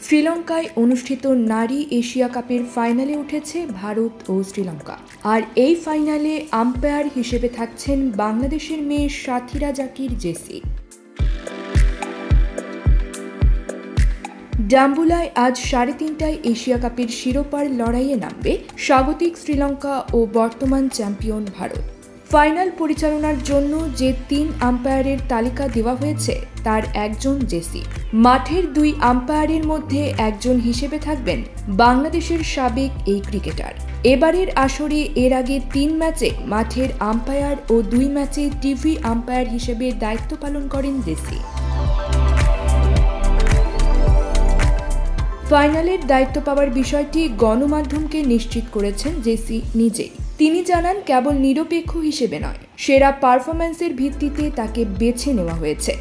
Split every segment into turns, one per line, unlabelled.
শ্রীলঙ্কায় অনুষ্ঠিত নারী এশিয়া কাপের ফাইনালে উঠেছে ভারত ও শ্রীলঙ্কা। আর এই ফাইনালে আম্পায়ার হিসেবে থাকছেন বাংলাদেশের মেয়ে সাথীরা জাকির জেসি। ডাম্বুলায় আজ 3:30টায় এশিয়া কাপের শিরোপার লড়াইয়ে নামবে স্বাগতিক শ্রীলঙ্কা ও বর্তমান চ্যাম্পিয়ন ভারত। ফাইনাল পরিচালনার জন্য যে 3 আম্পায়ারের তালিকা দেওয়া হয়েছে তার একজন জেসি। মাঠের 2 আম্পায়ারের মধ্যে একজন হিসেবে থাকবেন বাংলাদেশের সাবেক এই ক্রিকেটার। এবারের আসরে এর আগে 3 ম্যাচে মাঠের আম্পায়ার ও 2 ম্যাচে টিভি আম্পায়ার হিসেবে দায়িত্ব পালন করেন জেসি। ফাইনালের দায়িত্ব পাওয়ার বিষয়টি গণমাধ্যমকে নিশ্চিত করেছেন জেসি নিজেই। তিনি জানান, কেবল নিরপেক্ষ হিসেবে নয়, সেরা পারফরম্যান্সের ভিত্তিতে তাকে বেছে নেওয়া হয়েছে।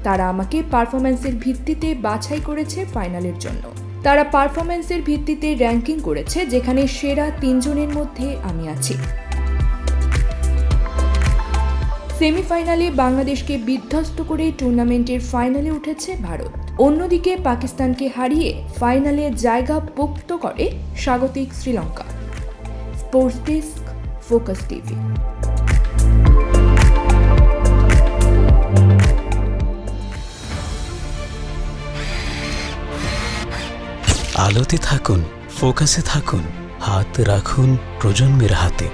তারা আমাকে পারফরম্যান্সের ভিত্তিতে বাছাই করেছে ফাইনালের জন্য। তারা পারফরম্যান্সের ভিত্তিতে র্যাঙ্কিং করেছে, যেখানে সেরা 3 জনের মধ্যে আমি আছি। সেমিফাইনালে বাংলাদেশকে বিধ্বস্ত করে টুর্নামেন্টের ফাইনালে উঠেছে ভারত। অন্যদিকে পাকিস্তানকে হারিয়ে ফাইনালে জায়গা পোক্ত করে স্বাগতিক Sri Lanka. Sports desk, focus TV.
আলোতে থাকুন, ফোকাসে থাকুন, হাত রাখুন প্রজন্মের হাতে।